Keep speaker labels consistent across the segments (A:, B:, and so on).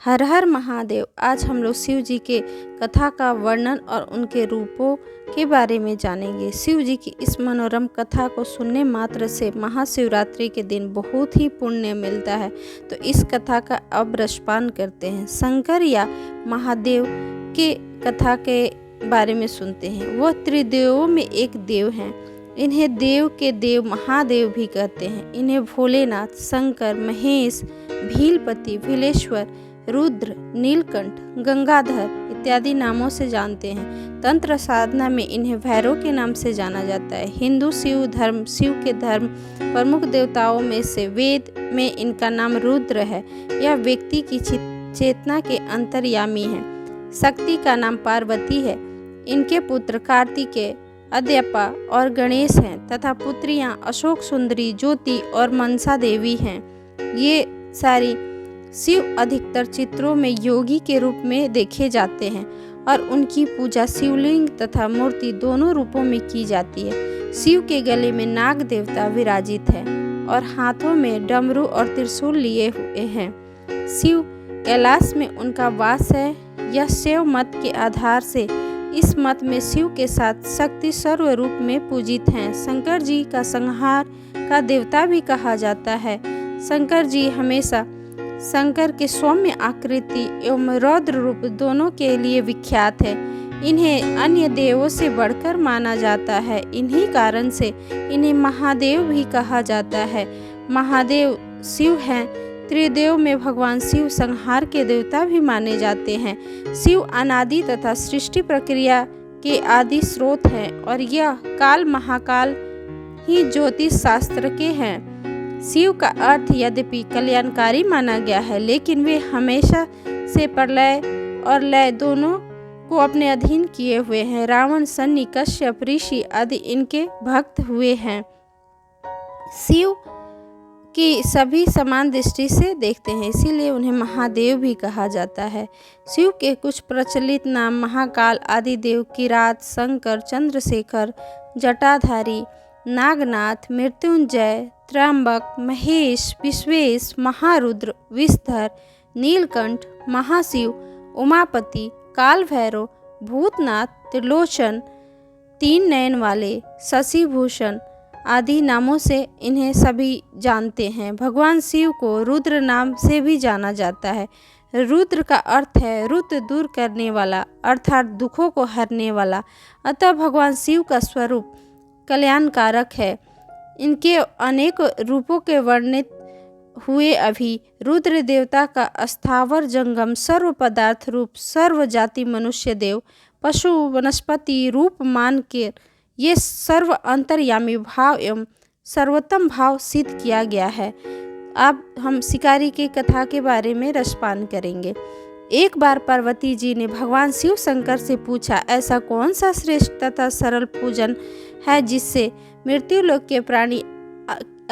A: हर हर महादेव। आज हम लोग शिव जी के कथा का वर्णन और उनके रूपों के बारे में जानेंगे। शिव जी की इस मनोरम कथा को सुनने मात्र से महाशिवरात्रि के दिन बहुत ही पुण्य मिलता है। तो इस कथा का अब रसपान करते हैं। शंकर या महादेव के कथा के बारे में सुनते हैं। वह त्रिदेवों में एक देव हैं। इन्हें देव के देव महादेव भी कहते हैं। इन्हें भोलेनाथ, शंकर, महेश, भीलपति, भीलेश्वर, रुद्र, नीलकंठ, गंगाधर इत्यादि नामों से जानते हैं। तंत्र साधना में इन्हें भैरव के नाम से जाना जाता है। हिंदू शिव के धर्म प्रमुख देवताओं में से वेद में इनका नाम रुद्र है। यह व्यक्ति की चेतना के अंतर्यामी है। शक्ति का नाम पार्वती है। इनके पुत्र कार्तिकेय, अद्यपा और गणेश हैं तथा पुत्रियां अशोक सुंदरी, ज्योति और मनसा देवी हैं। ये सारी शिव अधिकतर चित्रों में योगी के रूप में देखे जाते हैं और उनकी पूजा शिवलिंग तथा मूर्ति दोनों रूपों में की जाती है। शिव के गले में नाग देवता विराजित है और हाथों में डमरू और त्रिशूल लिए हुए हैं। शिव कैलाश में उनका वास है। यह शैव मत के आधार से इस मत में शिव के साथ शक्ति सर्व रूप में पूजित हैं। शंकर जी का संहार का देवता भी कहा जाता है। शंकर जी हमेशा शंकर के सौम्य आकृति एवं रौद्र रूप दोनों के लिए विख्यात है। इन्हें अन्य देवों से बढ़कर माना जाता है। इन्हीं कारण से इन्हें महादेव भी कहा जाता है। महादेव शिव हैं। त्रिदेव में भगवान शिव संहार के देवता भी माने जाते हैं। शिव अनादि तथा सृष्टि प्रक्रिया के आदि स्रोत हैं और यह काल महाकाल ही ज्योतिष शास्त्र के हैं। शिव का अर्थ यद्यपि कल्याणकारी माना गया है, लेकिन वे हमेशा से प्रलय और लय दोनों को अपने अधीन किए हुए हैं। रावण, सन्नी, कश्यप, ऋषि आदि इनके भक्त हुए हैं। शिव की सभी समान दृष्टि से देखते हैं, इसीलिए उन्हें महादेव भी कहा जाता है। शिव के कुछ प्रचलित नाम महाकाल, आदिदेव, किरात, शंकर, चंद्रशेखर, जटाधारी, नागनाथ, मृत्युंजय, त्र्यंबक, महेश, विश्वेश, महारुद्र, विषधर, नीलकंठ, महाशिव, उमापति, काल भैरव, भूतनाथ, त्रिलोचन, तीन नयन वाले, शशिभूषण आदि नामों से इन्हें सभी जानते हैं। भगवान शिव को रुद्र नाम से भी जाना जाता है। रुद्र का अर्थ है रुत, दूर करने वाला, अर्थात दुखों को हरने वाला। अतः भगवान शिव का स्वरूप कल्याणकारक है। इनके अनेक रूपों के वर्णित हुए अभी रुद्र देवता का स्थावर जंगम, सर्व पदार्थ रूप, सर्व जाति मनुष्य देव, पशु, वनस्पति रूप मान के ये सर्व अंतर्यामी भाव एवं सर्वोत्तम भाव सिद्ध किया गया है। अब हम शिकारी की कथा के बारे में रसपान करेंगे। एक बार पार्वती जी ने भगवान शिव शंकर से पूछा, ऐसा कौन सा श्रेष्ठ तथा सरल पूजन है जिससे मृत्युलोक के प्राणी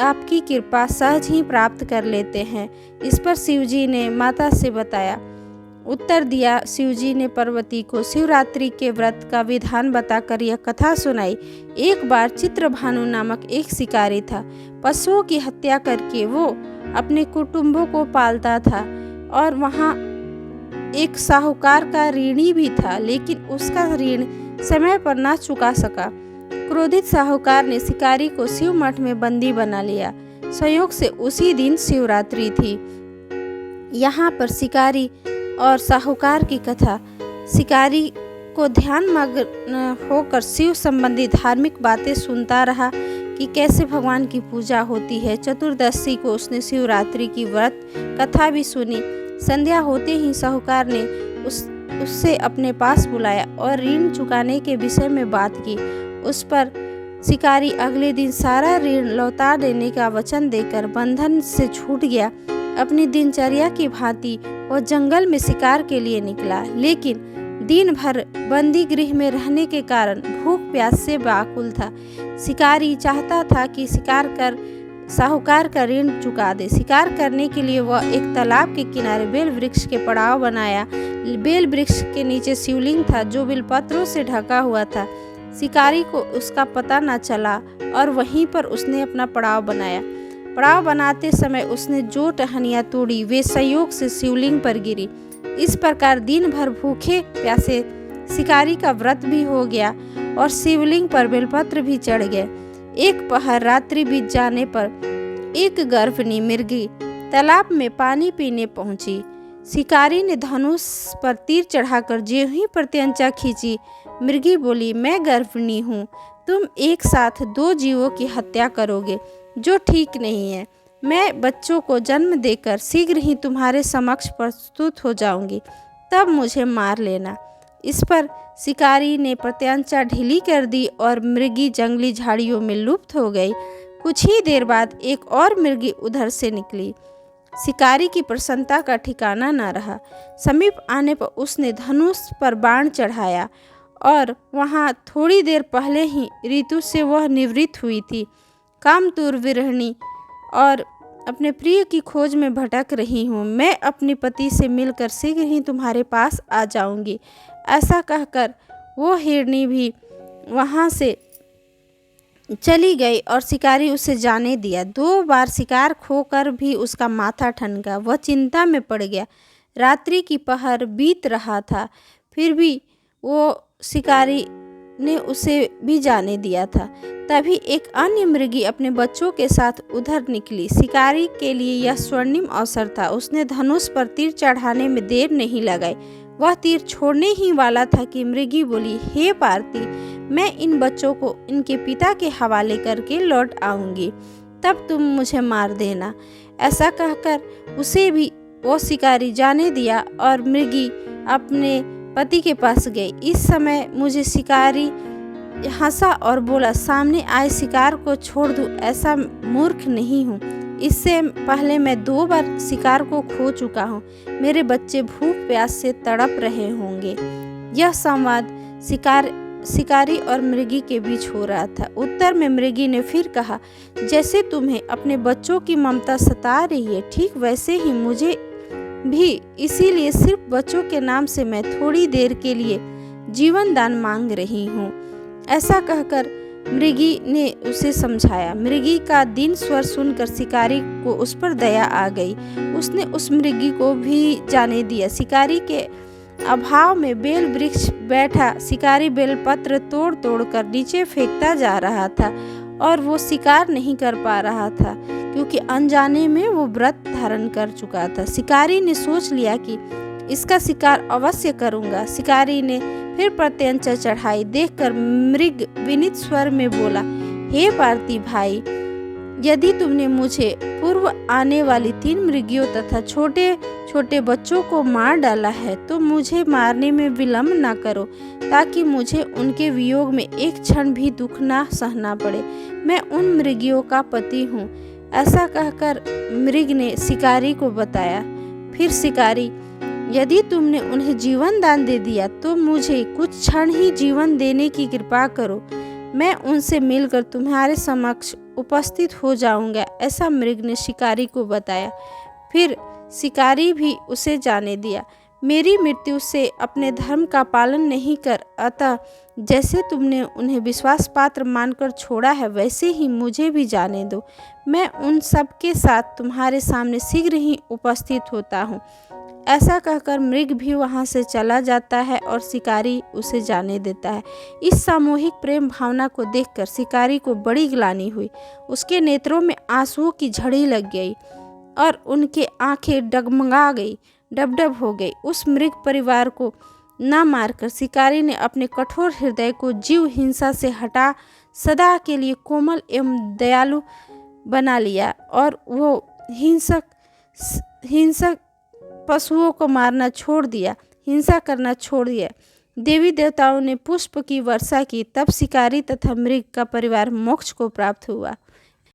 A: आपकी कृपा सहज ही प्राप्त कर लेते हैं। इस पर शिव जी ने माता से बताया। उत्तर दिया। शिव जी ने पार्वती को शिवरात्रि के व्रत का विधान बताकर यह कथा सुनाई। एक बार चित्रभानु नामक एक शिकारी था। पशुओं की हत्या करके वो अपने कुटुंबों को पालता था और वहाँ एक साहूकार का ऋणी भी था, लेकिन उसका ऋण समय पर ना चुका सका। क्रोधित साहूकार ने शिकारी को शिव मठ में बंदी बना लिया। संयोग से उसी दिन शिवरात्रि थी। यहाँ पर शिकारी और साहूकार की कथा। शिकारी को ध्यान मग्न होकर शिव संबंधी धार्मिक बातें सुनता रहा कि कैसे भगवान की पूजा होती है। चतुर्दशी को उसने शिवरात्रि की व्रत कथा भी सुनी। संध्या होते ही साहूकार ने उससे अपने पास बुलाया और ऋण चुकाने के विषय में बात की। उस पर शिकारी अगले दिन सारा ऋण लौटा देने का वचन देकर बंधन से छूट गया। अपनी दिनचर्या की भांति वह जंगल में शिकार के लिए निकला, लेकिन दिन भर बंदी गृह में रहने के कारण भूख प्यास से व्याकुल था। शिकारी चाहता था कि शिकार कर साहूकार का ऋण चुका दे। शिकार करने के लिए वह एक तालाब के किनारे बेल वृक्ष के पड़ाव बनाया। बेल वृक्ष के नीचे शिवलिंग था जो बेलपत्रों से ढका हुआ था। शिकारी को उसका पता न चला और वहीं पर उसने अपना पड़ाव बनाया। पड़ाव बनाते समय उसने जो टहनियाँ तोड़ी वे संयोग से शिवलिंग पर गिरी। इस प्रकार दिन भर भूखे प्यासे शिकारी का व्रत भी हो गया और शिवलिंग पर बेलपत्र भी चढ़ गए। एक पहर रात्रि बीत जाने पर एक गर्भिणी मृगी तालाब में पानी पीने पहुंची। शिकारी ने धनुष पर तीर चढ़ाकर ज्यों ही प्रत्यंचा खींची, मृगी बोली, मैं गर्भिणी हूँ, तुम एक साथ 2 जीवों की हत्या करोगे, जो ठीक नहीं है। मैं बच्चों को जन्म देकर शीघ्र ही तुम्हारे समक्ष प्रस्तुत हो जाऊंगी, तब मुझे मार लेना। इस पर शिकारी ने प्रत्यंचा ढीली कर दी और मृगी जंगली झाड़ियों में लुप्त हो गई। कुछ ही देर बाद एक और मृगी उधर से निकली। शिकारी की प्रसन्नता का ठिकाना न रहा। समीप आने पर उसने धनुष पर बाण चढ़ाया और वहाँ थोड़ी देर पहले ही ऋतु से वह निवृत्त हुई थी। कामतुर विरहिणी और अपने प्रिय की खोज में भटक रही हूँ। मैं अपने पति से मिलकर शीघ्र ही तुम्हारे पास आ जाऊंगी। ऐसा कहकर वो हिरणी भी वहाँ से चली गई और शिकारी उसे जाने दिया। 2 बार शिकार खोकर भी उसका माथा ठनका। वह चिंता में पड़ गया। रात्रि की पहर बीत रहा था, फिर भी वो शिकारी ने उसे भी जाने दिया था। तभी एक अन्य मृगी अपने बच्चों के साथ उधर निकली। शिकारी के लिए यह स्वर्णिम अवसर था। उसने धनुष पर तीर चढ़ाने में देर नहीं लगाई। वह तीर छोड़ने ही वाला था कि मृगी बोली, हे पार्थी, मैं इन बच्चों को इनके पिता के हवाले करके लौट आऊंगी, तब तुम मुझे मार देना। ऐसा कहकर उसे भी वो शिकारी जाने दिया और मृगी अपने पति के पास गई। इस समय मुझे शिकारी हंसा और बोला, सामने आए शिकार को छोड़ दूं, ऐसा मूर्ख नहीं हूँ। इससे पहले मैं 2 बार शिकार को खो चुका हूँ। मेरे बच्चे भूख प्यास से तड़प रहे होंगे। यह संवाद शिकारी और मृगी के बीच हो रहा था। उत्तर में मृगी ने फिर कहा, जैसे तुम्हें अपने बच्चों की ममता सता रही है, ठीक वैसे ही मुझे भी, इसीलिए सिर्फ बच्चों के नाम से मैं थोड़ी देर के लिए जीवन दान मांग रही हूँ। ऐसा कहकर मृगी ने उसे समझाया। मृगी का दीन स्वर सुनकर शिकारी को उस पर दया आ गई। उसने उस मृगी को भी जाने दिया। शिकारी के अभाव में बेल वृक्ष बैठा शिकारी बेलपत्र तोड़ तोड़ कर नीचे फेंकता जा रहा था और वो शिकार नहीं कर पा रहा था, क्योंकि अनजाने में वो व्रत धारण कर चुका था। शिकारी ने सोच लिया कि इसका शिकार अवश्य करूंगा। शिकारी ने फिर प्रत्यंचा चढ़ाई। देखकर मृग विनीत स्वर में बोला, हे पार्थी भाई, यदि तुमने मुझे पूर्व आने वाली 3 मृगियों तथा छोटे छोटे बच्चों को मार डाला है, तो मुझे मारने में विलंब न करो, ताकि मुझे उनके वियोग में एक क्षण भी दुख न सहना पड़े। मैं उन मृगियों का पति हूँ। ऐसा कहकर मृग ने शिकारी को बताया। फिर शिकारी, यदि तुमने उन्हें जीवन दान दे दिया तो मुझे कुछ क्षण ही जीवन देने की कृपा करो। मैं उनसे मिलकर तुम्हारे समक्ष उपस्थित हो जाऊंगा। ऐसा मृग ने शिकारी को बताया। फिर शिकारी भी उसे जाने दिया। मेरी मृत्यु से अपने धर्म का पालन नहीं कर, अतः जैसे तुमने उन्हें विश्वास पात्र मानकर छोड़ा है, वैसे ही मुझे भी जाने दो। मैं उन सब के साथ तुम्हारे सामने शीघ्र ही उपस्थित होता हूँ। ऐसा कहकर मृग भी वहाँ से चला जाता है और शिकारी उसे जाने देता है। इस सामूहिक प्रेम भावना को देखकर शिकारी को बड़ी ग्लानि हुई। उसके नेत्रों में आंसुओं की झड़ी लग गई और उनके आंखें डगमगा गई, डबडब हो गई। उस मृग परिवार को न मारकर शिकारी ने अपने कठोर हृदय को जीव हिंसा से हटा सदा के लिए कोमल एवं दयालु बना लिया और वो हिंसक पशुओं को मारना छोड़ दिया, हिंसा करना छोड़ दिया। देवी देवताओं ने पुष्प की वर्षा की, तब शिकारी तथा मृग का परिवार मोक्ष को प्राप्त हुआ।